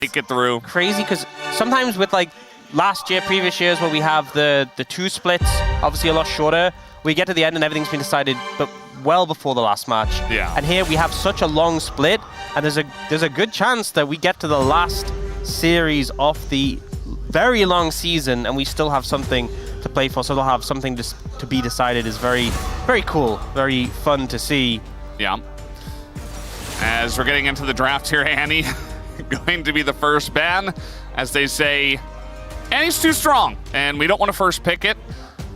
Make it through. Crazy, because sometimes with like previous years where we have the two splits, obviously a lot shorter, we get to the end and everything's been decided but well before the last match. Yeah. And here we have such a long split, and there's a good chance that we get to the last series of the very long season and we still have something to play for, so they'll have something to be decided. Is very, very cool, very fun to see. Yeah. As we're getting into the draft here, Annie, going to be the first ban. As they say, Annie's too strong, and we don't want to first pick it,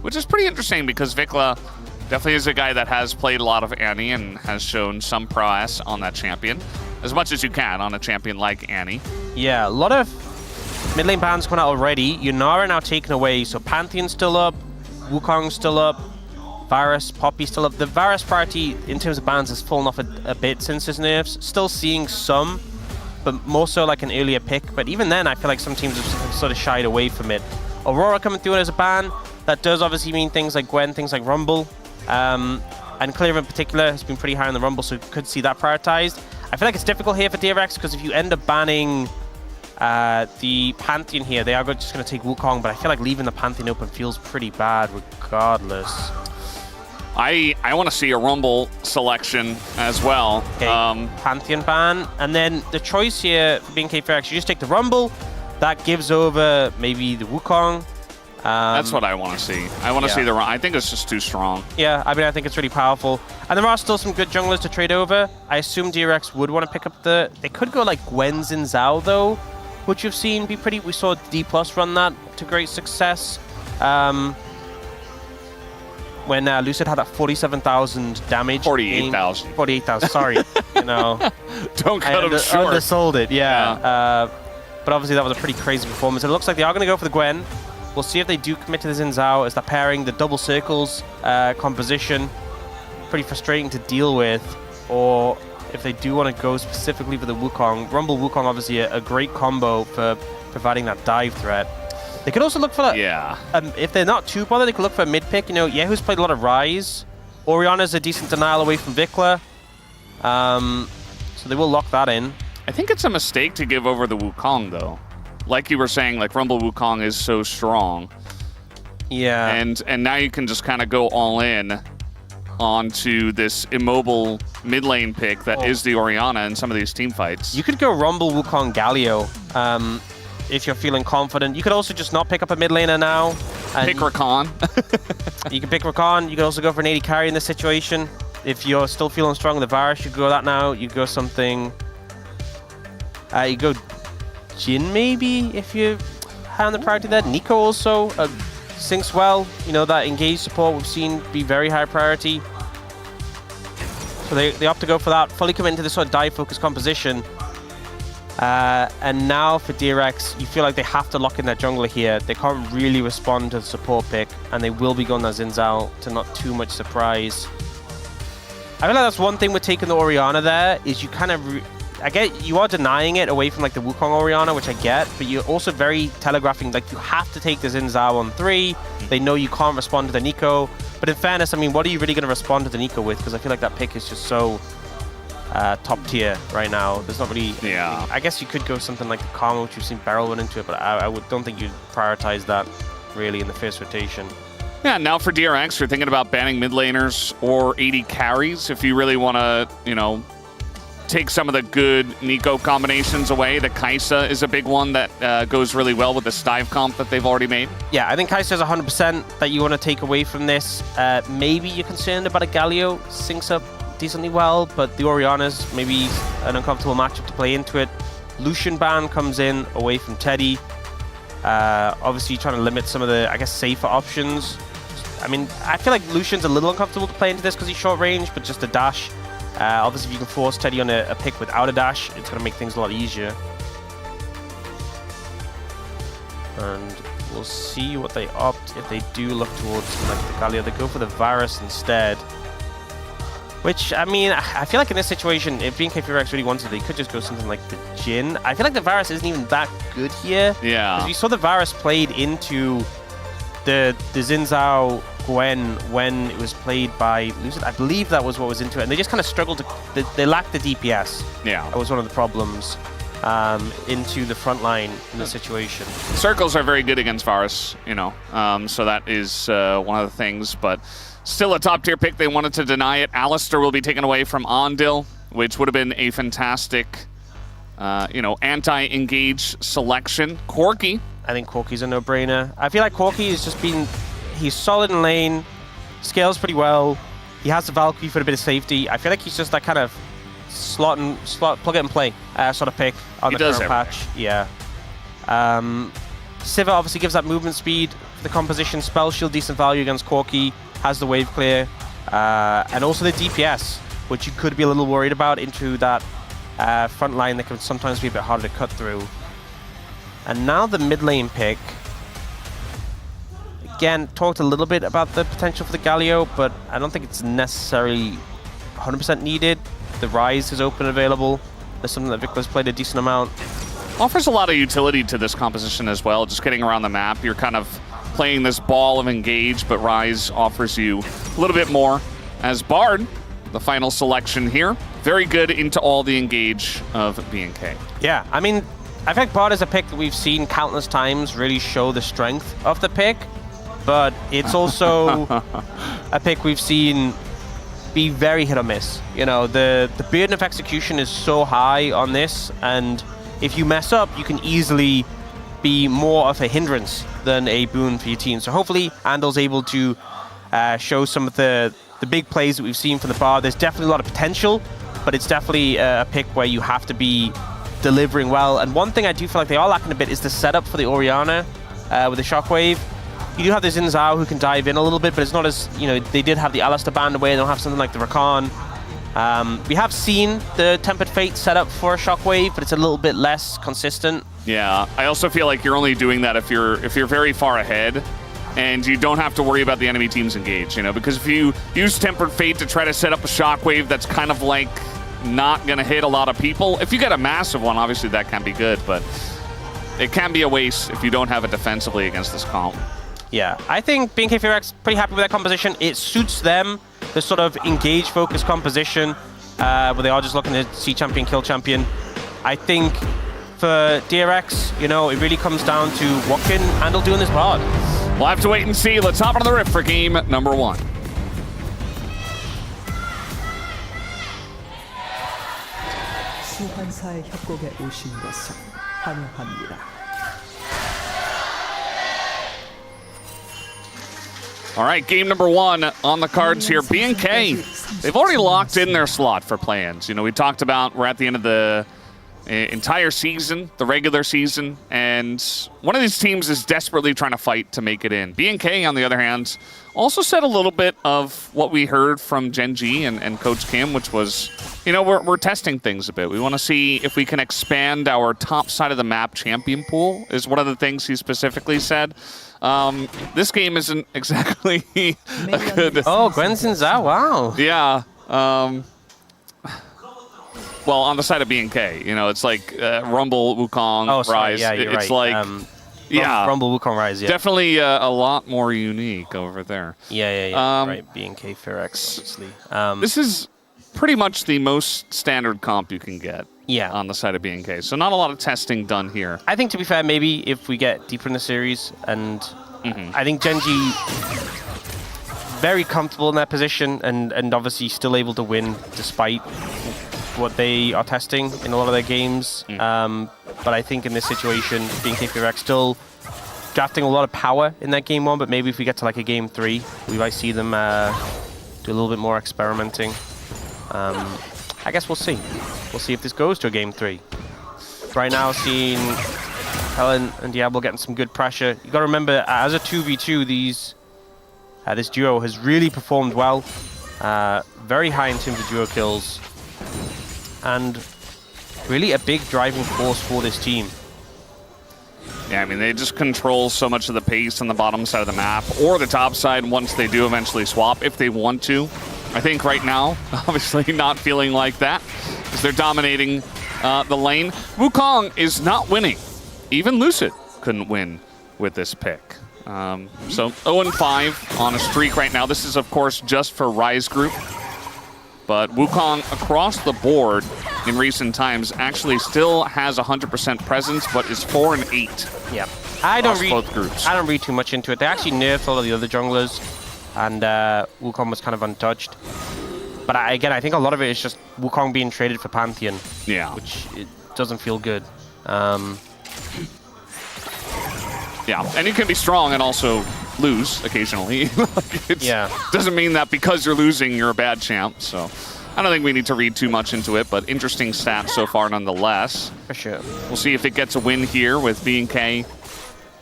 which is pretty interesting because Vikla definitely is a guy that has played a lot of Annie and has shown some prowess on that champion, as much as you can on a champion like Annie. Yeah, a lot of mid lane bans coming out already. Yunara now taken away, so Pantheon's still up, Wukong's still up, Varus, Poppy still up. The Varus priority in terms of bans has fallen off a bit since his nerfs. Still seeing some, but more so like an earlier pick. But even then, I feel like some teams have sort of shied away from it. Aurora coming through as a ban. That does obviously mean things like Gwen, things like Rumble. And Clear in particular has been pretty high on the Rumble, so could see that prioritized. I feel like it's difficult here for DRX because if you end up banning the Pantheon here, they are just going to take Wukong, but I feel like leaving the Pantheon open feels pretty bad regardless. I want to see a Rumble selection as well. Okay, Pantheon ban, and then the choice here for BNK FEARX, you just take the Rumble, that gives over maybe the Wukong. That's what I want to see. I want to see the run. I think it's just too strong. Yeah, I mean, I think it's really powerful. And there are still some good junglers to trade over. I assume DRX would want to pick up the... They could go like Gwen Xin Zhao, though, which you've seen be pretty... We saw D+ run that to great success. When Lucid had that 47,000 damage. 48,000. 48,000, sorry. You know. Don't cut him short. Undersold it, yeah. But obviously that was a pretty crazy performance. It looks like they are going to go for the Gwen. We'll see if they do commit to the Xin Zhao as they're pairing the double circles composition. Pretty frustrating to deal with. Or if they do want to go specifically for the Wukong. Rumble Wukong, obviously a great combo for providing that dive threat. They could also look for if they're not too bothered, they could look for a mid pick. You know, Yehu's played a lot of Ryze. Orianna's a decent denial away from Vikla. So they will lock that in. I think it's a mistake to give over the Wukong, though. Like you were saying, like Rumble Wukong is so strong. Yeah. And now you can just kind of go all in onto this immobile mid lane pick that is the Orianna in some of these team fights. You could go Rumble Wukong Galio. If you're feeling confident. You could also just not pick up a mid laner now. Pick Rakan. You can pick Rakan. You could also go for an AD carry in this situation. If you're still feeling strong with the Varus, you could go that now. You go something... you go Jhin maybe, if you have the priority there. Nico also syncs well. You know, that engage support we've seen be very high priority. So they opt to go for that. Fully commit into this sort of dive-focused composition. And now for DRX, you feel like they have to lock in their jungler here. They can't really respond to the support pick, and they will be going that Xin Zhao to not too much surprise. I feel like that's one thing with taking the Orianna there, is you kind of... I get you are denying it away from like the Wukong Orianna, which I get, but you're also very telegraphing, like you have to take the Xin Zhao on 3. They know you can't respond to the Nico. But in fairness, I mean, what are you really going to respond to the Nico with? Because I feel like that pick is just so... top tier right now. There's not really... Yeah. I guess you could go something like the Karma, which we've seen Beryl run into it, but I don't think you'd prioritize that really in the first rotation. Yeah, now for DRX, you're thinking about banning mid laners or AD carries if you really want to, you know, take some of the good Nico combinations away. The Kai'Sa is a big one that goes really well with the Stive comp that they've already made. Yeah, I think Kai'Sa is 100% that you want to take away from this. Maybe you're concerned about a Galio syncs up decently well, but the Orianna's maybe an uncomfortable matchup to play into it. Lucian ban comes in away from Teddy. Obviously trying to limit some of the, I guess, safer options. I mean, I feel like Lucian's a little uncomfortable to play into this because he's short range, but just a dash. Obviously, if you can force Teddy on a pick without a dash, it's going to make things a lot easier. And we'll see what they opt if they do look towards like the Galio. They go for the Varus instead. Which, I mean, I feel like in this situation, if BNK FEARX really wanted, they could just go something like the Jhin. I feel like the Varus isn't even that good here. Yeah. Because we saw the Varus played into the Xin Zhao Gwen when it was played by Lucid. I believe that was what was into it. And they just kind of struggled to... They lacked the DPS. Yeah. That was one of the problems. into the front line in the situation. Circles are very good against Varus, you know, so that is one of the things, but still a top-tier pick. They wanted to deny it. Alistair will be taken away from Ondil, which would have been a fantastic, you know, anti-engage selection. Corki. I think Corki's a no-brainer. I feel like Corki has just been... He's solid in lane, scales pretty well. He has the Valkyrie for a bit of safety. I feel like he's just that kind of slot, plug it and play sort of pick on the current patch. Yeah. Sivir obviously gives that movement speed for the composition. Spell shield, decent value against Corki. Has the wave clear. And also the DPS, which you could be a little worried about into that front line that can sometimes be a bit harder to cut through. And now the mid lane pick. Again, talked a little bit about the potential for the Galio, but I don't think it's necessarily 100% needed. The Rise is open available. That's something that Victor's played a decent amount. Offers a lot of utility to this composition as well, just getting around the map. You're kind of playing this ball of engage, but Rise offers you a little bit more. As Bard, the final selection here, very good into all the engage of BNK. Yeah, I mean, I think Bard is a pick that we've seen countless times really show the strength of the pick, but it's also a pick we've seen be very hit or miss. You know, the burden of execution is so high on this, and if you mess up, you can easily be more of a hindrance than a boon for your team. So hopefully Andal's able to show some of the big plays that we've seen from the Bard. There's definitely a lot of potential, but it's definitely a pick where you have to be delivering well. And one thing I do feel like they are lacking a bit is the setup for the Orianna with the Shockwave. You do have the Xin Zhao who can dive in a little bit, but it's not as, you know, they did have the Alistair band away, and they'll have something like the Rakan. We have seen the Tempered Fate set up for a Shockwave, but it's a little bit less consistent. Yeah, I also feel like you're only doing that if you're very far ahead, and you don't have to worry about the enemy team's engage, you know, because if you use Tempered Fate to try to set up a Shockwave that's kind of like not going to hit a lot of people, if you get a massive one, obviously that can be good, but it can be a waste if you don't have it defensively against this comp. Yeah, I think BNK FEARX pretty happy with that composition. It suits them, the sort of engage-focused composition, where they are just looking to see champion, kill champion. I think for DRX, you know, it really comes down to what can Andal do in this Bard. We'll have to wait and see. Let's hop into the rift for game number 1. 소환사의 협곡에 오신 것을 환영합니다. All right, game number 1 on the cards here. BNK, they've already locked in their slot for play-ins. You know, we talked about we're at the end of the entire season, the regular season, and one of these teams is desperately trying to fight to make it in. BNK, on the other hand, also said a little bit of what we heard from Gen G and Coach Kim, which was, you know, we're testing things a bit. We want to see if we can expand our top side of the map champion pool, is one of the things he specifically said. This game isn't exactly a good... Oh, Gwen Xin Zhao, wow. Yeah. Well, on the side of BNK, you know, it's like Rumble, Wukong, Rise. Yeah, you're it's right. like, yeah. Rumble, Wukong, Rise, yeah. Definitely a lot more unique over there. Yeah. Right, BNK FEARX, obviously. This is pretty much the most standard comp you can get. Yeah. On the side of BNK. So not a lot of testing done here. I think, to be fair, maybe if we get deeper in the series, and I think Gen G very comfortable in that position, and obviously still able to win despite what they are testing in a lot of their games. But I think in this situation, BNK FEARX still drafting a lot of power in that game 1, but maybe if we get to like a game 3, we might see them do a little bit more experimenting. I guess we'll see. We'll see if this goes to a game 3. Right now, seeing Helen and Diablo getting some good pressure. You got to remember, as a 2v2, this duo has really performed well. Very high in terms of duo kills, and really a big driving force for this team. Yeah, I mean, they just control so much of the pace on the bottom side of the map, or the top side once they do eventually swap, if they want to. I think right now, obviously not feeling like that, because they're dominating the lane. Wukong is not winning. Even Lucid couldn't win with this pick. So 0-5 on a streak right now. This is, of course, just for Rise Group. But Wukong across the board in recent times actually still has 100% presence, but is 4 and 8. Yeah, I don't both groups. read too much into it. They actually nerfed all of the other junglers, and Wukong was kind of untouched. But again, I think a lot of it is just Wukong being traded for Pantheon. Yeah. Which it doesn't feel good. Yeah, and you can be strong and also lose occasionally. Doesn't mean that because you're losing, you're a bad champ. So I don't think we need to read too much into it, but interesting stats so far nonetheless. For sure. We'll see if it gets a win here with BNK.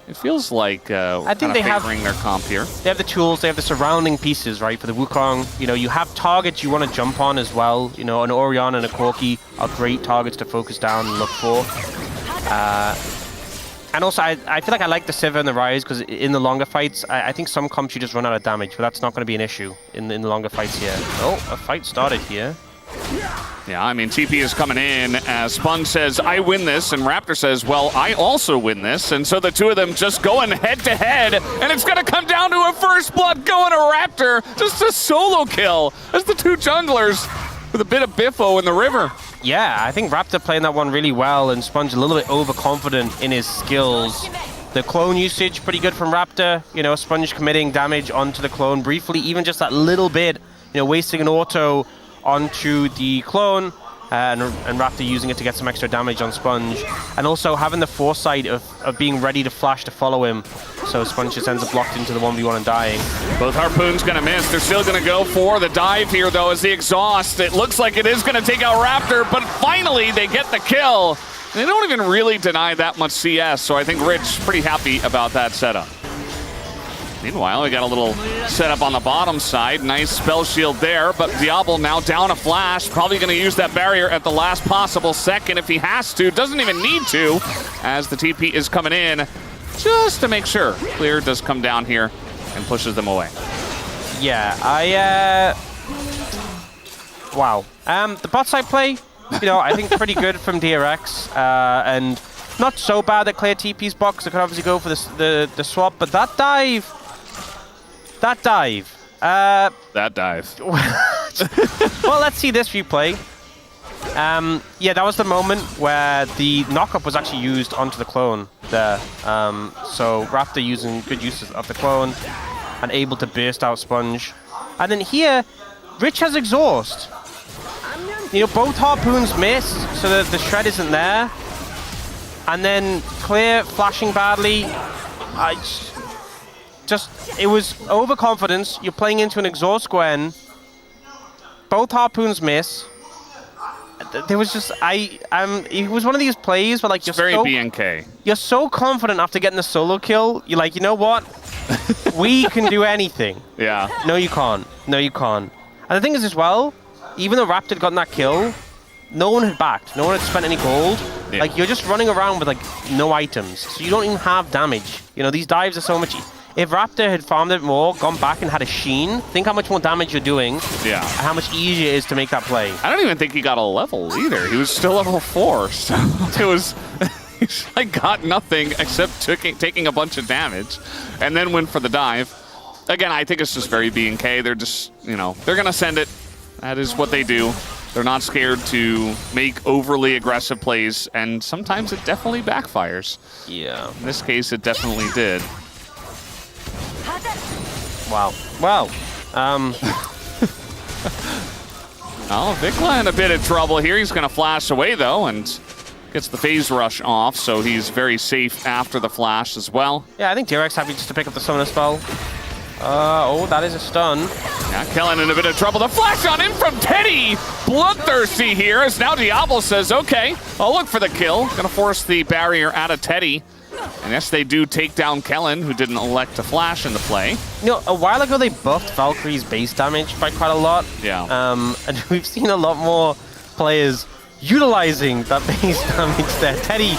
It feels like I think they favoring their comp here. They have the tools, they have the surrounding pieces, right, for the Wukong. You know, you have targets you want to jump on as well. You know, an Orion and a Corki are great targets to focus down and look for. And also, I feel like I like the Sivir and the Ryze because in the longer fights, I think some comps you just run out of damage, but that's not going to be an issue in the longer fights here. Oh, a fight started here. Yeah, I mean, TP is coming in as Sponge says, I win this, and Raptor says, well, I also win this. And so the two of them just going head-to-head, and it's going to come down to a first blood going to Raptor. Just a solo kill as the two junglers with a bit of biffo in the river. Yeah, I think Raptor playing that one really well, and Sponge a little bit overconfident in his skills. The clone usage, pretty good from Raptor. You know, Sponge committing damage onto the clone briefly, even just that little bit, you know, wasting an auto onto the clone, and Raptor using it to get some extra damage on Sponge. And also having the foresight of being ready to flash to follow him, so Sponge just ends up locked into the 1v1 and dying. Both Harpoons gonna miss. They're still gonna go for the dive here, though, as the exhaust. It looks like it is gonna take out Raptor, but finally they get the kill. They don't even really deny that much CS, so I think Rich pretty happy about that setup. Meanwhile, we got a little setup on the bottom side. Nice spell shield there, but Diablo now down a flash. Probably going to use that barrier at the last possible second if he has to. Doesn't even need to, as the TP is coming in just to make sure. Clear does come down here and pushes them away. Yeah, wow. The bot side play, you know, I think pretty good from DRX, and not so bad that clear TP's box. They could obviously go for the swap, but that dive. Well, let's see this replay. Yeah, that was the moment where the knockup was actually used onto the clone there. So Raptor using good uses of the clone and able to burst out Sponge. And then here, Rich has exhaust. You know, both Harpoons missed, so that the shred isn't there. And then Clear flashing badly. It was overconfidence. You're playing into an exhaust Gwen. Both Harpoons miss. There was just, it was one of these plays where like it's very BNK. You're so confident after getting the solo kill. You're like, you know what? We can do anything. Yeah. No, you can't. No, you can't. And the thing is as well, even though Raptor had gotten that kill, no one had backed. No one had spent any gold. Yeah. Like, you're just running around with like no items. So you don't even have damage. You know, these dives are so much... If Raptor had farmed it more, gone back and had a sheen, think how much more damage you're doing. Yeah. And how much easier it is to make that play. I don't even think he got a level either. He was still level 4. So it was... He's like got nothing except taking a bunch of damage and then went for the dive. Again, I think it's just very BNK. They're just, you know, they're going to send it. That is what they do. They're not scared to make overly aggressive plays, and sometimes it definitely backfires. Yeah. In this case, it definitely did. Wow. Wow. Oh, Vikla in a bit of trouble here. He's going to flash away, though, and gets the phase rush off, so he's very safe after the flash as well. Yeah, I think DRX happy just to pick up the summoner spell. Oh, that is a stun. Yeah, Kellen in a bit of trouble. The flash on him from Teddy! Bloodthirsty here, as now Diablo says, okay, I'll look for the kill. Gonna force the barrier out of Teddy. And yes, they do take down Kellen, who didn't elect to flash in the play. You know, a while ago they buffed Valkyrie's base damage by quite a lot. Yeah. And we've seen a lot more players utilizing that base damage there. Teddy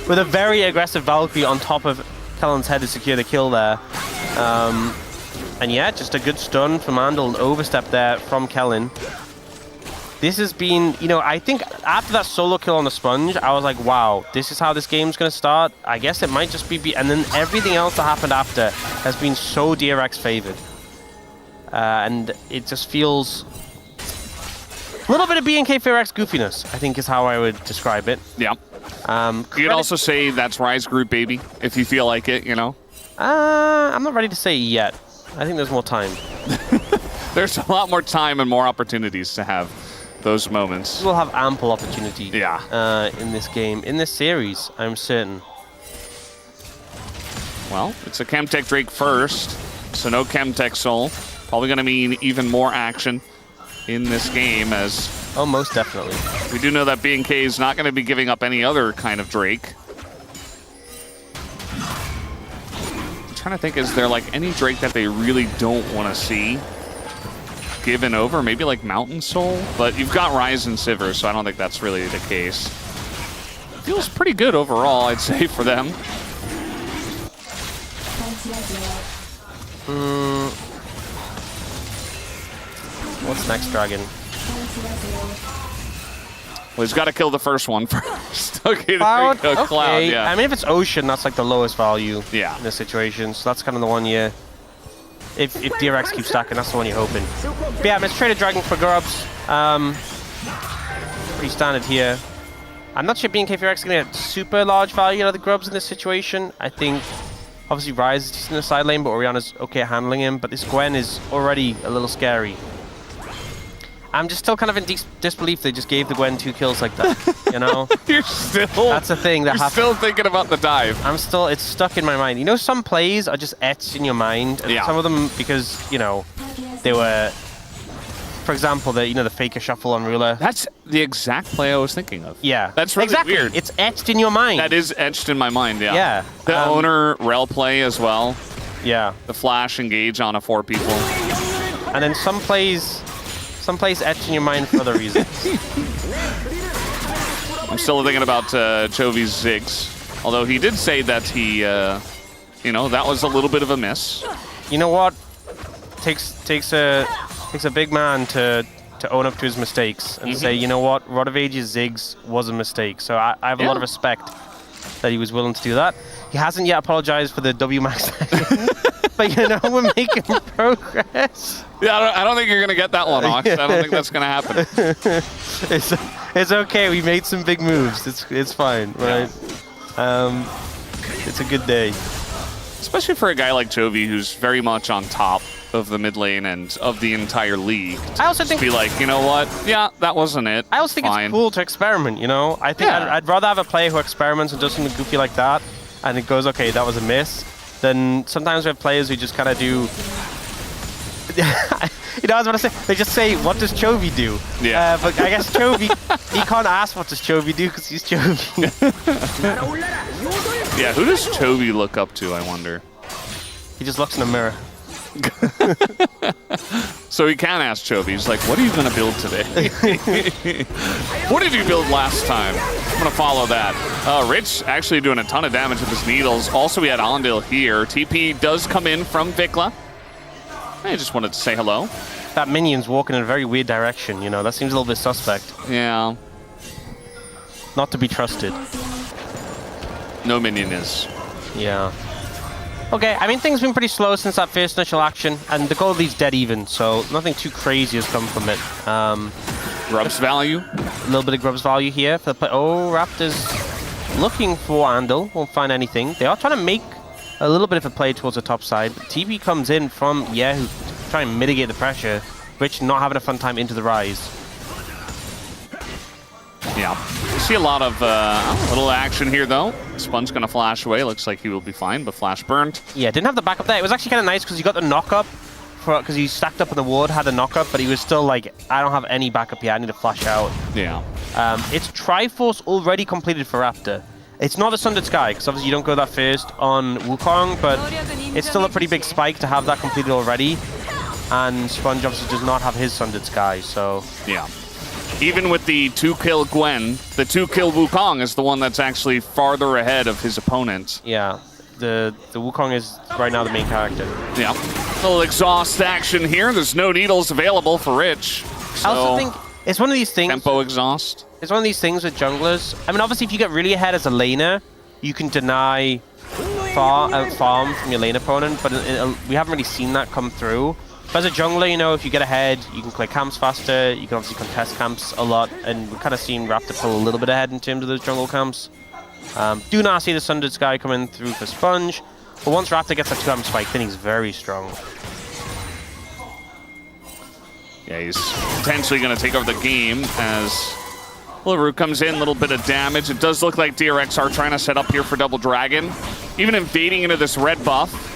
with a very aggressive Valkyrie on top of Kellen's head to secure the kill there. And yeah, just a good stun from Andal, an overstep there from Kellen. This has been, you know, I think after that solo kill on the Sponge, I was like, wow, this is how this game's going to start. I guess it might just be... And then everything else that happened after has been so DRX favored. And it just feels... A little bit of BNK FEARX goofiness, I think is how I would describe it. Yeah. You could also say that's Rise Group, baby, if you feel like it, you know? I'm not ready to say it yet. I think there's more time. There's a lot more time and more opportunities to have those moments. We'll have ample opportunity in this game, in this series, I'm certain. Well, it's a Chemtech Drake first, so no Chemtech Soul. Probably going to mean even more action in this game, as... Oh, most definitely. We do know that BNK is not going to be giving up any other kind of Drake. I'm trying to think, is there like any Drake that they really don't want to see given over? Maybe like Mountain Soul? But you've got Ryze and Sivir, so I don't think that's really the case. Feels pretty good overall, I'd say, for them. What's next, Dragon? Well, he's got to kill the first one first. Okay, Cloud? there you go. Cloud, yeah. I mean, if it's Ocean, that's like the lowest value in this situation. So that's kind of the one you... If DRX keeps stacking, that's the one you're hoping. But yeah, let's trade a Dragon for Grubs. Pretty standard here. I'm not sure BNK FEARX is going to get super large value out of the Grubs in this situation. I think, obviously, Ryze is just in the side lane, but Orianna's okay at handling him. But this Gwen is already a little scary. I'm just still kind of in disbelief they just gave the Gwen 2 kills like that, you know? You're still... That's a thing that happens. You're still thinking about the dive. I'm still... It's stuck in my mind. You know, some plays are just etched in your mind. And some of them, because, you know, they were... For example, the Faker Shuffle on Ruler. That's the exact play I was thinking of. Yeah. That's really weird. It's etched in your mind. That is etched in my mind, yeah. Yeah. The owner rel play as well. Yeah. The flash engage on a 4 people. And then some plays etched in your mind for other reasons. I'm still thinking about Chovy's Ziggs. Although he did say that he, you know, that was a little bit of a miss. You know what? Takes a big man to own up to his mistakes and say, you know what, Rodovage's Ziggs was a mistake. So I have a lot of respect that he was willing to do that. He hasn't yet apologized for the WMAX, but you know, we're making progress. Yeah, I don't think you're going to get that one, Ox. I don't think that's going to happen. It's okay. We made some big moves. It's fine, right? It's a good day. Especially for a guy like Chovy, who's very much on top of the mid lane and of the entire league. I also think... be like, you know what? Yeah, that wasn't it. I also think it's cool to experiment, you know? I think I'd rather have a player who experiments and does something goofy like that, and it goes, okay, that was a miss, than sometimes we have players who just kind of do... you know, I was about to say, they just say, what does Chovy do? Yeah. But I guess Chovy, he can't ask what does Chovy do because he's Chovy. Yeah, who does Chovy look up to, I wonder? He just looks in the mirror. So he can ask Chovy, he's like, what are you going to build today? What did you build last time? I'm going to follow that. Rich actually doing a ton of damage with his needles. Also, we had Ondil here. TP does come in from Vikla. I just wanted to say hello. That minion's walking in a very weird direction, you know, that seems a little bit suspect. Yeah. Not to be trusted. No minion is. Yeah. Okay, I mean, things have been pretty slow since that first initial action, and the gold lead's dead even, so nothing too crazy has come from it. Grubs value? A little bit of Grubs value here for the play. Oh, Raptors looking for Andal, won't find anything. They are trying to make a little bit of a play towards the top side, but TP comes in from Yahoo to try and mitigate the pressure. Rich not having a fun time into the Rise. Yeah. We see a lot of little action here, though. Spun's going to flash away. Looks like he will be fine, but flash burned. Yeah, didn't have the backup there. It was actually kind of nice because he got the knock-up, because he stacked up in the ward, had the knock-up, but he was still like, I don't have any backup yet. I need to flash out. Yeah. It's Triforce already completed for Raptor. It's not a Sundered Sky, because obviously you don't go that first on Wukong, but it's still a pretty big spike to have that completed already. And Sponge obviously does not have his Sundered Sky, so... Yeah. Even with the 2-kill Gwen, the 2-kill Wukong is the one that's actually farther ahead of his opponent. Yeah, the Wukong is right now the main character. Yeah. A little exhaust action here. There's no needles available for Rich. So I also think it's one of these things... Tempo exhaust. It's one of these things with junglers. I mean, obviously, if you get really ahead as a laner, you can deny farm from your lane opponent, but we haven't really seen that come through. But as a jungler, you know, if you get ahead, you can clear camps faster, you can obviously contest camps a lot, and we've kind of seen Raptor pull a little bit ahead in terms of those jungle camps. Do not see the Sundered Sky coming through for Sponge, but once Raptor gets that 2-amp spike, then he's very strong. Yeah, he's potentially going to take over the game as Root comes in, a little bit of damage. It does look like DRX are trying to set up here for Double Dragon. Even invading into this red buff.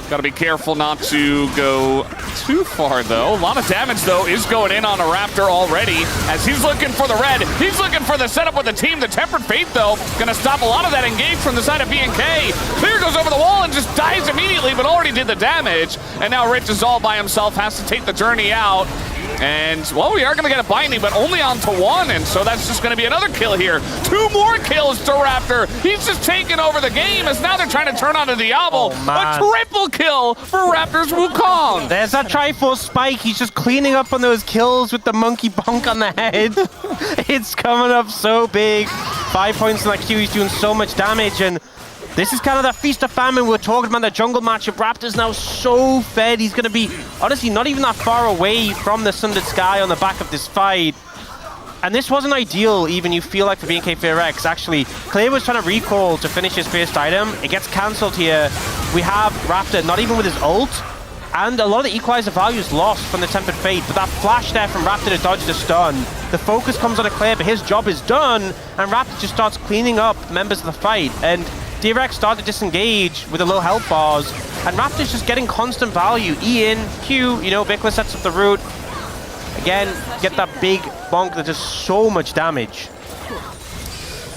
Got to be careful not to go too far, though. A lot of damage, though, is going in on a Raptor already as he's looking for the red. He's looking for the setup with the team. The Tempered Fate, though, going to stop a lot of that engage from the side of BNK. Clear goes over the wall and just dies immediately, but already did the damage. And now Rich is all by himself, has to take the journey out. And, well, we are going to get a binding, but only onto one, and so that's just going to be another kill here. 2 more kills to Raptor. He's just taking over the game as now they're trying to turn on a Diablo. A triple kill for Raptor's Wukong. There's that Triforce spike. He's just cleaning up on those kills with the monkey bonk on the head. It's coming up so big. 5 points in that Q. He's doing so much damage, and this is kind of that feast of famine we were talking about, the jungle matchup. Raptor's now so fed. He's going to be, honestly, not even that far away from the Sundered Sky on the back of this fight. And this wasn't ideal, even, you feel like, for BNK FEARX. Actually, Clay was trying to recall to finish his first item. It gets cancelled here. We have Raptor, not even with his ult. And a lot of the equalizer value is lost from the Tempered Fate. But that flash there from Raptor to dodge the stun. The focus comes on a Clay, but his job is done. And Raptor just starts cleaning up members of the fight. And DRX started to disengage with the low health bars, and Raptor's just getting constant value. E in, Q, you know, Bicla sets up the root. Again, get that big bonk that does so much damage.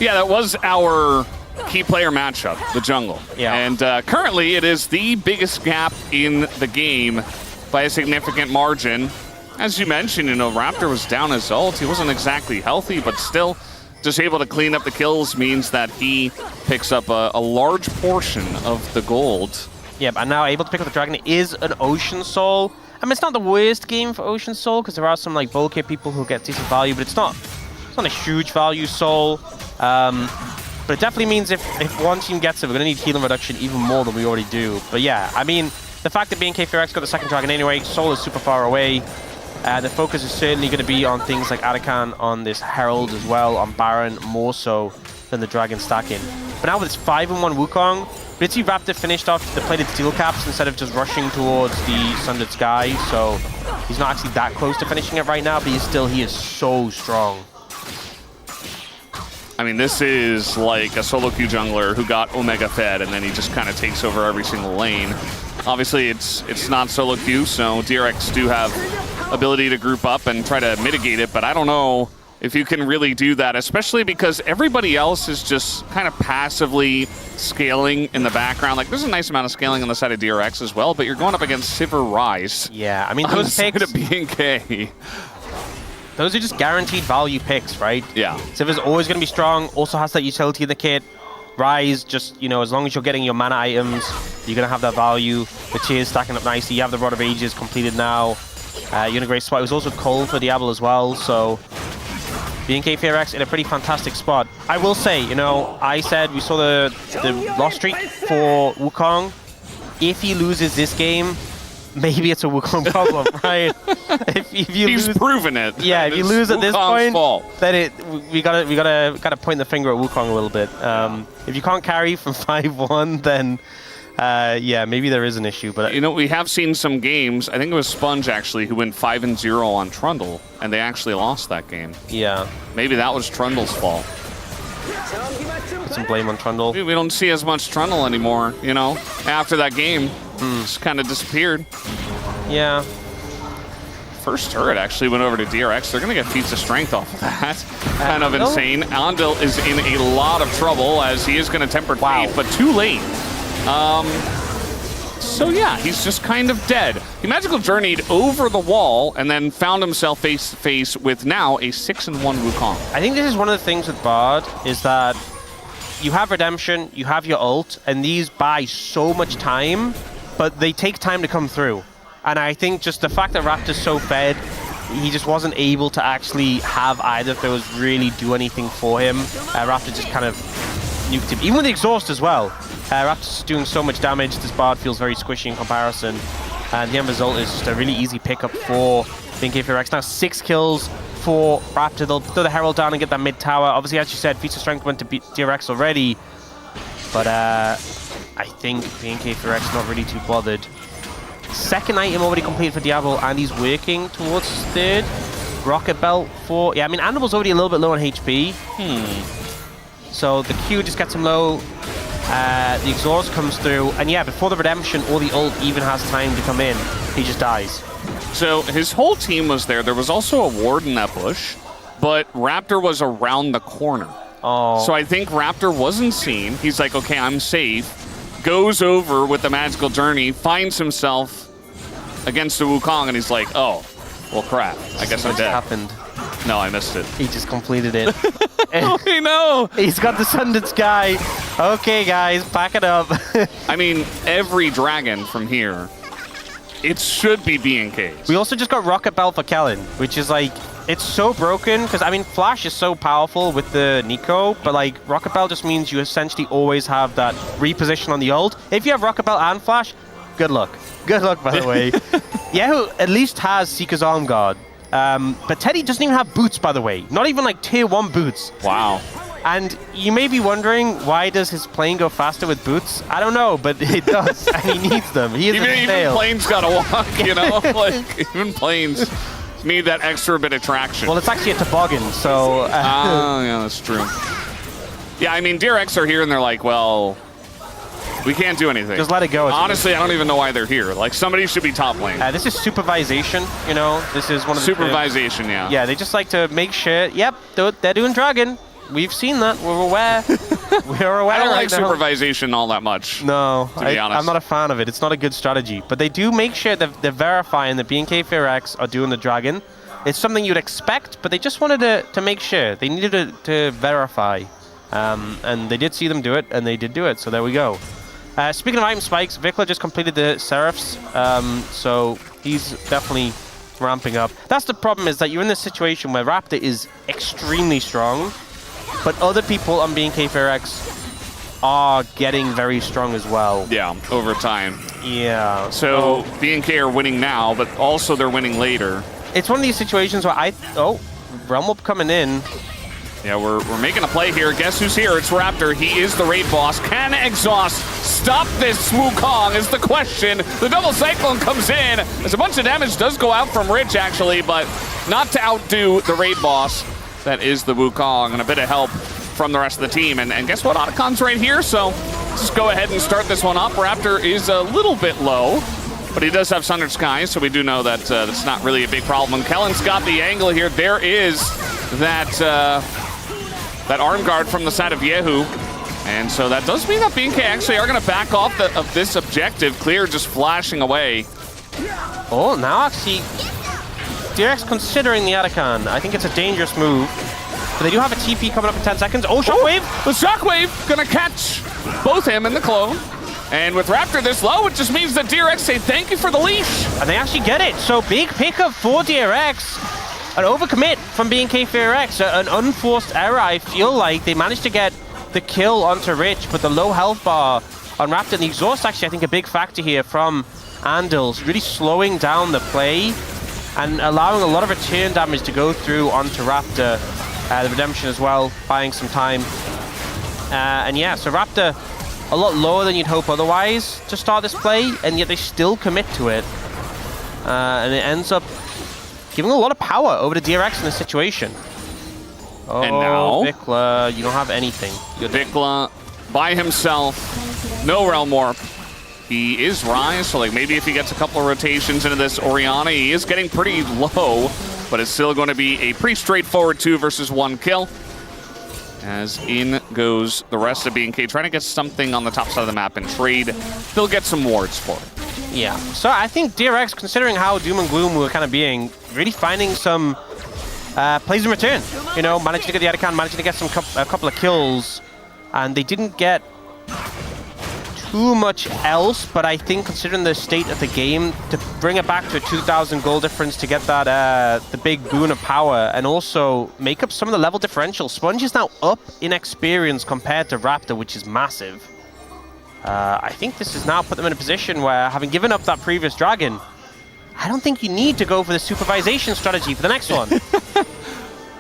Yeah, that was our key player matchup, the jungle. Yeah. And currently, it is the biggest gap in the game by a significant margin. As you mentioned, you know, Raptor was down his ult. He wasn't exactly healthy, but still just able to clean up the kills means that he picks up a large portion of the gold. Yeah, and now able to pick up the dragon is an Ocean Soul. I mean, it's not the worst game for Ocean Soul because there are some like bulky people who get decent value, but it's not a huge value soul. But it definitely means if one team gets it, we're going to need healing reduction even more than we already do. But yeah, I mean, the fact that BNK FEARX got the second dragon anyway, Soul is super far away. The focus is certainly going to be on things like Arakan, on this Herald as well, on Baron, more so than the Dragon stacking. But now with this 5-in-1 Wukong, Blitzy Raptor finished off the plated steel caps instead of just rushing towards the Sundered Sky, so he's not actually that close to finishing it right now, but he is so strong. I mean, this is like a solo queue jungler who got Omega fed, and then he just kind of takes over every single lane. Obviously, it's not solo queue, so DRX do have ability to group up and try to mitigate it, but I don't know if you can really do that, especially because everybody else is just kind of passively scaling in the background. Like, there's a nice amount of scaling on the side of DRX as well, but you're going up against Sivir Rise. Yeah, I mean, those picks of BNK. Those are just guaranteed value picks, right? Yeah. Sivir's always going to be strong, also has that utility in the kit. Rise, just, you know, as long as you're getting your mana items, you're going to have that value. The Tears stacking up nicely. You have the Rod of Ages completed now. You're in a great spot. It was also cold for Diablo as well, so BNK FEARX in a pretty fantastic spot. I will say, you know, I said we saw the loss streak for Wukong. If he loses this game, maybe it's a Wukong problem, right? He's proven it. Yeah, if you lose at this point, then we gotta point the finger at Wukong a little bit. If you can't carry from 5-1, then yeah, maybe there is an issue. But you know, we have seen some games. I think it was Sponge actually who went 5-0 on Trundle, and they actually lost that game. Yeah, maybe that was Trundle's fault. Put some blame on Trundle. We don't see as much Trundle anymore, you know, after that game. Just kind of disappeared. Yeah. First turret actually went over to DRX. They're going to get feats of strength off of that. Kind of insane. Andel is in a lot of trouble as he is going to Tempered Fate, but too late. So yeah, he's just kind of dead. He magical journeyed over the wall and then found himself face to face with now a 6-in-1 Wukong. I think this is one of the things with Bard is that you have Redemption, you have your ult, and these buy so much time, but they take time to come through. And I think just the fact that Raptor's so fed, he just wasn't able to actually have either of those really do anything for him. Raptor just kind of nuked him, even with the exhaust as well. Raptor's doing so much damage, this Bard feels very squishy in comparison. And the end result is just a really easy pickup for BNK FEARX. Now 6 kills for Raptor. They'll throw the Herald down and get that mid tower. Obviously, as you said, feature strength went to DRX already. But I think BNK FEARX not really too bothered. Second item already completed for Diablo, and he's working towards his third. Rocket Belt for... Yeah, I mean, Animal's already a little bit low on HP. So the Q just gets him low. The exhaust comes through, and yeah, before the redemption or the ult even has time to come in, he just dies. So his whole team was there. There was also a ward in that bush, but Raptor was around the corner. Oh. So I think Raptor wasn't seen. He's like, okay, I'm safe. Goes over with the magical journey, finds himself against the Wukong, and he's like, oh, well, crap. I guess I'm dead. Happened. No, I missed it. He just completed it. I know. He's got the Sundered Sky. Okay, guys, pack it up. I mean, every dragon from here, it should be BNK's. We also just got Rocket Bell for Kellen, which is like, it's so broken, because I mean, Flash is so powerful with the Nico, but like, Rocket Bell just means you essentially always have that reposition on the ult. If you have Rocket Bell and Flash, good luck. Good luck, by the way. Yahoo at least has Seeker's Arm Guard. But Teddy doesn't even have boots, by the way. Not even like tier 1 boots. Wow. And you may be wondering, why does his plane go faster with boots? I don't know, but it does, and he needs them. He isn't even planes gotta walk, you know? Like, even planes need that extra bit of traction. Well, it's actually a toboggan, so... Oh, yeah, that's true. Yeah, I mean, DRX are here, and they're like, well, we can't do anything. Just let it go. Honestly, I don't even know why they're here. Like, somebody should be top lane. This is supervisation, you know? This is one of the... Supervisation, yeah. Yeah, they just like to make sure, yep, they're doing Dragon. We've seen that. We're aware. We're aware. I don't like now. supervisation all that much. No, to be honest. I'm not a fan of it. It's not a good strategy. But they do make sure that they're verifying that BNK FEARX are doing the Dragon. It's something you'd expect, but they just wanted to make sure. They needed to verify. And they did see them do it, and they did do it. So there we go. Speaking of item spikes, Vikla just completed the Seraphs. So he's definitely ramping up. That's the problem, is that you're in this situation where Raptor is extremely strong, but other people on BNK FEARX are getting very strong as well. Yeah, over time. Yeah. So BNK are winning now, but also they're winning later. It's one of these situations where Realm Up coming in. Yeah, we're making a play here. Guess who's here? It's Raptor. He is the raid boss. Can Exhaust stop this Wukong is the question. The double Cyclone comes in. As a bunch of damage does go out from Rich, actually, but not to outdo the raid boss. That is the Wukong, and a bit of help from the rest of the team. And guess what? Otacon's right here, so let's just go ahead and start this one up. Raptor is a little bit low, but he does have Sundered Sky, so we do know that that's not really a big problem. And Kellen's got the angle here. There is that arm guard from the side of Yehu. And so that does mean that BNK actually are going to back off of this objective. Clear just flashing away. Oh, now actually, DRX considering the Atacon. I think it's a dangerous move. But they do have a TP coming up in 10 seconds. Oh, Shockwave! The Shockwave going to catch both him and the clone. And with Raptor this low, it just means that DRX say thank you for the leash. And they actually get it. So big pickup for DRX. An overcommit from BNK FEARX. An unforced error. I feel like they managed to get the kill onto Rich, but the low health bar on Raptor. And the exhaust actually, I think, a big factor here from Andals. Really slowing down the play and allowing a lot of return damage to go through onto Raptor. The redemption as well, buying some time. And yeah, so Raptor a lot lower than you'd hope otherwise to start this play, and yet they still commit to it. And it ends up giving a lot of power over to DRX in this situation. Oh, and now Vikla, you don't have anything. Vikla by himself, no Realm Warp. He is Rise, so like maybe if he gets a couple of rotations into this Orianna, he is getting pretty low, but it's still going to be a pretty straightforward 2 versus 1 kill. As in goes the rest of BNK, trying to get something on the top side of the map and trade. They'll get some wards for it. Yeah, so I think DRX, considering how doom and gloom were kind of being, really finding some plays in return. You know, managing to get the Atacon, managing to get a couple of kills, and they didn't get too much else, but I think considering the state of the game, to bring it back to a 2,000 goal difference to get that the big boon of power, and also make up some of the level differential. Sponge is now up in experience compared to Raptor, which is massive. I think this has now put them in a position where, having given up that previous dragon, I don't think you need to go for the supervisation strategy for the next one.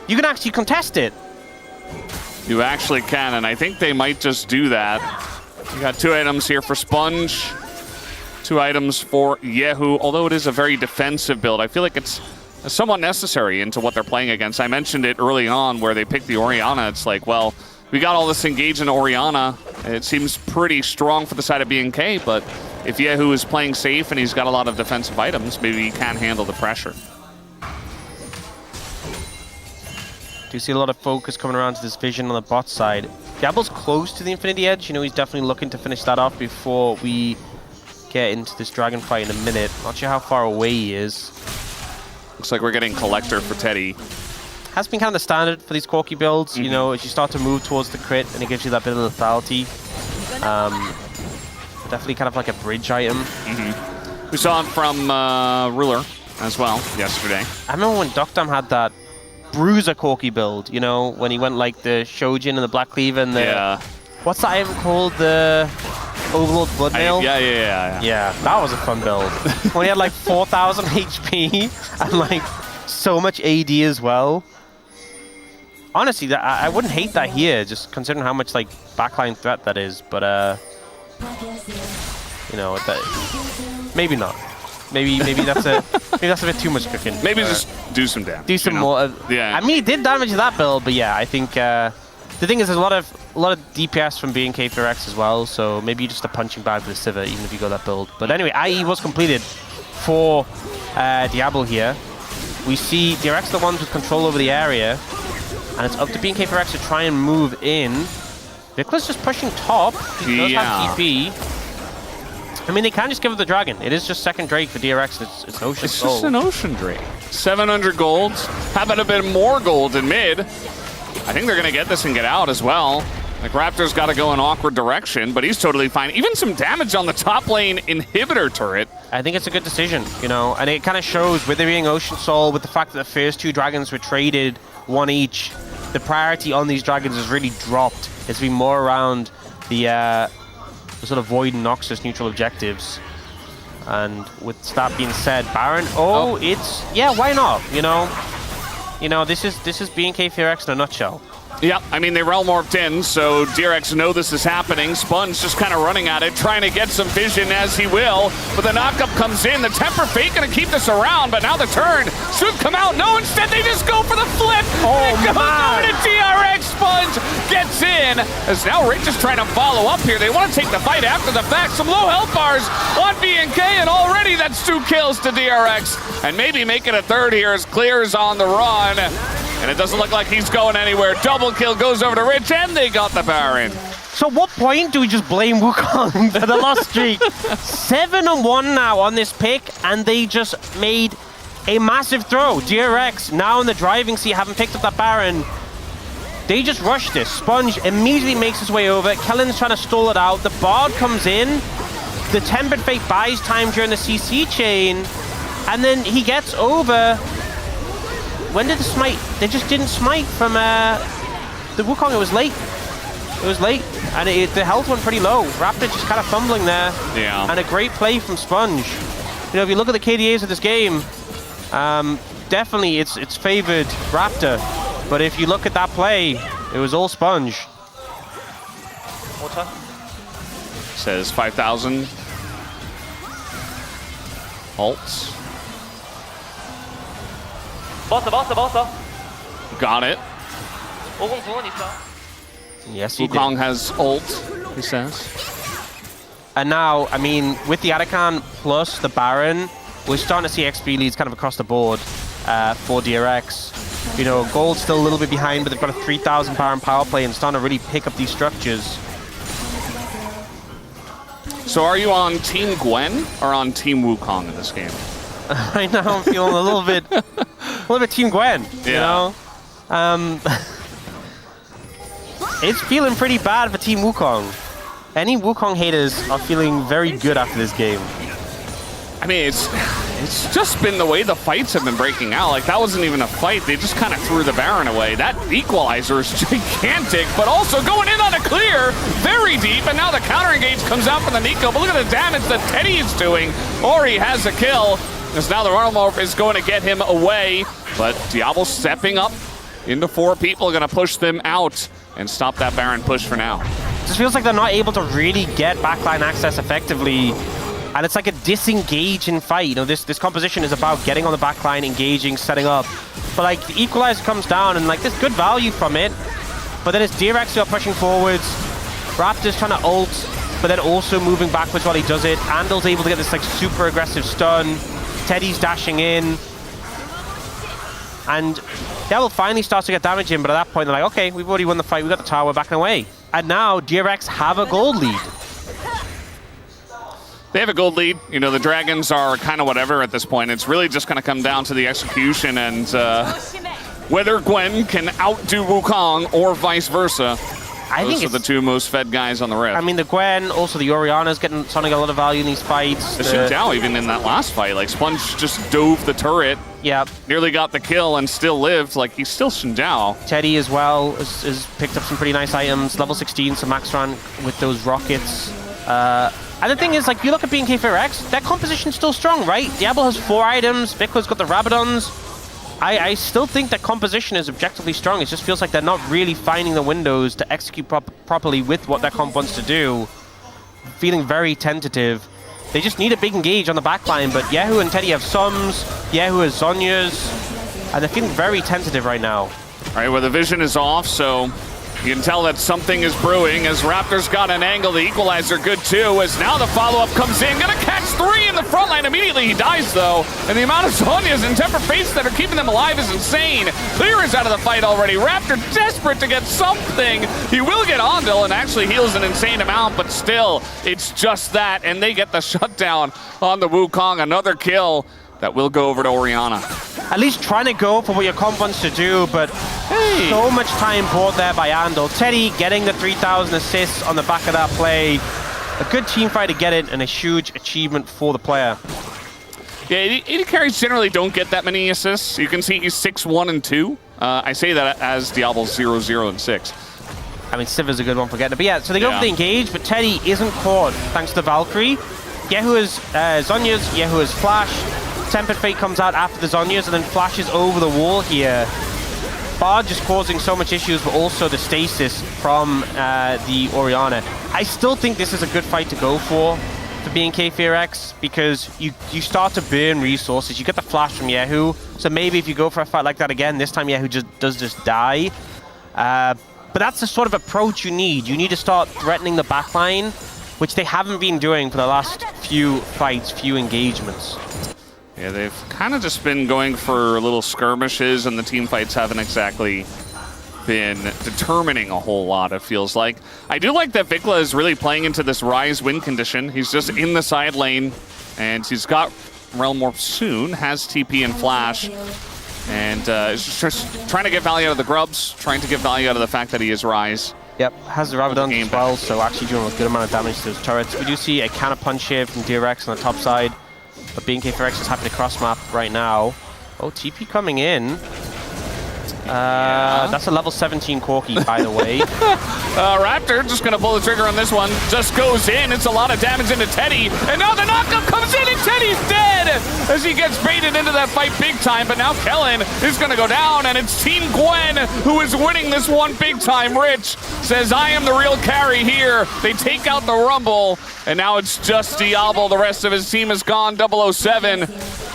You can actually contest it. You actually can, and I think they might just do that. You got 2 items here for Sponge, 2 items for Yehu, although it is a very defensive build. I feel like it's somewhat necessary into what they're playing against. I mentioned it early on where they picked the Orianna. It's like, well, we got all this engaged in Orianna. It seems pretty strong for the side of BNK, but if Yehu is playing safe and he's got a lot of defensive items, maybe he can handle the pressure. Do you see a lot of focus coming around to this vision on the bot side? Diablo's close to the Infinity Edge. You know, he's definitely looking to finish that off before we get into this dragon fight in a minute. Not sure how far away he is. Looks like we're getting Collector for Teddy. Has been kind of the standard for these Corki builds, you know, as you start to move towards the crit and it gives you that bit of lethality. Definitely kind of like a bridge item. We saw it from Ruler as well yesterday. I remember when Doctam had that Bruiser Corki build, you know, when he went like the Shojin and the Black Cleaver and the... Yeah. What's that item called? The Overlord Bloodmail? Yeah, that was a fun build. When he had like 4,000 HP and like so much AD as well. Honestly, I wouldn't hate that here, just considering how much like backline threat that is. But you know, maybe not. Maybe that's a bit too much cooking. Maybe just do some damage. Do some more. Yeah. I mean, he did damage that build, but yeah, I think the thing is, there's a lot of DPS from BNK FEARX as well. So maybe just a punching bag for the Sivir, even if you go that build. But anyway, IE was completed for Diablo here. We see DRX the ones with control over the area. And it's up to BNK FEARX to try and move in. Vikkla's just pushing top. He does have TP. I mean, they can just give up the dragon. It is just second Drake for DRX. It's Ocean It's just an Ocean Drake. 700 gold. How about a bit more gold in mid? I think they're going to get this and get out as well. Like, Raptor's got to go in awkward direction, but he's totally fine. Even some damage on the top lane inhibitor turret. I think it's a good decision, you know, and it kind of shows with there being Ocean Soul, with the fact that the first 2 dragons were traded, 1 each. The priority on these dragons has really dropped. It's been more around the sort of Void and Noxus neutral objectives. And with that being said, Baron, it's, yeah, why not? You know, this is BNK FEARX in a nutshell. Yeah, I mean, they realm warped in, so DRX know this is happening. Sponge just kind of running at it, trying to get some vision as he will. But the knockup comes in. The Temper Fate going to keep this around, but now the turn should come out. No, instead they just go for the flip. Oh, and it goes over to DRX. Sponge gets in. As now Rick just trying to follow up here. They want to take the fight after the fact. Some low health bars on BNK, and already that's 2 kills to DRX. And maybe make it a third here as Clear's on the run. And it doesn't look like he's going anywhere. Double kill goes over to Rich, and they got the Baron. So at what point do we just blame Wukong for the lost streak? 7-1 now on this pick, and they just made a massive throw. DRX now in the driving seat, having picked up that Baron. They just rushed this. Sponge immediately makes his way over. Kellen's trying to stall it out. The Bard comes in. The Tempered Fate buys time during the CC chain, and then he gets over. When did the smite? They just didn't smite from the Wukong. It was late. It was late, and the health went pretty low. Raptor just kind of fumbling there. Yeah. And a great play from Sponge. You know, if you look at the KDAs of this game, definitely it's favored Raptor. But if you look at that play, it was all Sponge. Water. Says 5,000. Ults. 먹었어. Got it. 50 궁은 있어. Yes, he did. Wukong has ult, he says. And now, I mean, with the Arakan plus the Baron, we're starting to see XP leads kind of across the board for DRX. You know, Gold's still a little bit behind, but they've got a 3,000 Baron power play and starting to really pick up these structures. So are you on Team Gwen or on Team Wukong in this game? Right now I'm feeling a little bit Team Gwen, you know? It's feeling pretty bad for Team Wukong. Any Wukong haters are feeling very good after this game. I mean, It's just been the way the fights have been breaking out. Like, that wasn't even a fight. They just kind of threw the Baron away. That equalizer is gigantic, but also going in on a clear, very deep, and now the counter engage comes out from the Nico. But look at the damage that Teddy is doing. Ori has a kill, as now the Ronaldo is going to get him away. But Diablo stepping up into 4 people, going to push them out and stop that Baron push for now. It just feels like they're not able to really get backline access effectively. And it's like a disengaging fight. You know, this composition is about getting on the backline, engaging, setting up. But like the equalizer comes down and like there's good value from it. But then it's DRX who are pushing forwards. Raptor's trying to ult, but then also moving backwards while he does it. Andel's able to get this like super aggressive stun. Teddy's dashing in. And Devil finally starts to get damage in, but at that point they're like, okay, we've already won the fight, we got the tower, we're backing away. And now DRX have a gold lead. They have a gold lead. You know, the Dragons are kind of whatever at this point. It's really just going to come down to the execution and whether Gwen can outdo Wukong or vice versa. Those are the 2 most fed guys on the Rift. I mean, the Gwen, also the Orianna's getting a lot of value in these fights. The Xing Jiao even in that last fight, like Sponge just dove the turret. Yeah. Nearly got the kill and still lived. Like, he's still Xing Jiao. Teddy as well has picked up some pretty nice items. Level 16, so max run with those rockets. And the thing is, like, you look at BNK FEARX, that composition's still strong, right? Diablo has 4 items, Vico's got the Rabadons. I still think that composition is objectively strong. It just feels like they're not really finding the windows to execute properly with what their comp wants to do. Feeling very tentative. They just need a big engage on the backline, but Yahoo and Teddy have Sums, Yahoo has Zhonya's, and they're feeling very tentative right now. All right, well, the vision is off, so you can tell that something is brewing as Raptor's got an angle. The equalizer good too, as now the follow-up comes in. Gonna catch 3 in the front line. Immediately he dies though. And the amount of Zhonya's and Temper Faces that are keeping them alive is insane. Clear is out of the fight already. Raptor desperate to get something. He will get Ondil and actually heals an insane amount, but still, it's just that. And they get the shutdown on the Wukong. Another kill that will go over to Orianna. At least trying to go for what your comp wants to do, but so much time bought there by Andel. Teddy getting the 3,000 assists on the back of that play. A good team fight to get it, and a huge achievement for the player. Yeah, AD carries generally don't get that many assists. You can see he's 6, 1, and 2. I say that as Diablo's 0, 0, and 6. I mean, Civ is a good one for getting it. But yeah, so they go for the engage, but Teddy isn't caught thanks to the Valkyrie. Yahoo is Zhonya's, Yahoo is Flash. Tempered Fate comes out after the Zhonya's and then flashes over the wall here. Bard just causing so much issues, but also the stasis from the Orianna. I still think this is a good fight to go for BNK FEARX because you start to burn resources. You get the flash from Yahoo, so maybe if you go for a fight like that again, this time Yahoo does just die. But that's the sort of approach you need. You need to start threatening the backline, which they haven't been doing for the last few fights, few engagements. Yeah, they've kind of just been going for little skirmishes, and the team fights haven't exactly been determining a whole lot, it feels like. I do like that Vikla is really playing into this Ryze win condition. He's just in the side lane, and he's got Realm Warp soon, has TP and Flash, and is just trying to get value out of the grubs, trying to get value out of the fact that he is Ryze. Yep, has the Rabadon as well, so actually doing a good amount of damage to his turrets. We do see a counter punch here from DRX on the top side. But BNK FEARX is happy to cross map right now. Oh, TP coming in. That's a level 17 Corki, by the way. Raptor just going to pull the trigger on this one. Just goes in. It's a lot of damage into Teddy. And now the knockup comes in and Teddy's dead as he gets baited into that fight big time. But now Kellen is going to go down, and it's Team Gwen who is winning this one big time. Rich says, I am the real carry here. They take out the Rumble, and now it's just Diablo. The rest of his team is gone. 007.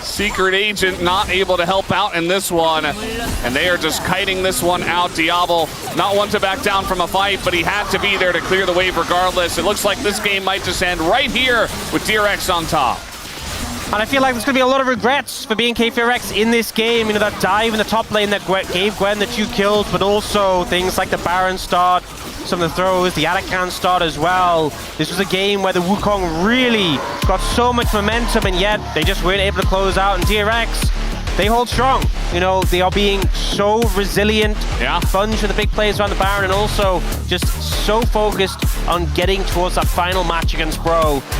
Secret Agent not able to help out in this one, and they are just kiting this one out. Diablo not one to back down from a fight, but he had to be there to clear the wave regardless. It looks like this game might just end right here with DRX on top. And I feel like there's going to be a lot of regrets for BNK FEARX in this game. You know, that dive in the top lane that gave Gwen the 2 kills, but also things like the Baron start, some of the throws, the Atakan start as well. This was a game where the Wukong really got so much momentum, and yet they just weren't able to close out. And DRX, they hold strong. You know, they are being so resilient, sponge for the big plays around the Baron, and also just so focused on getting towards that final match against Bro.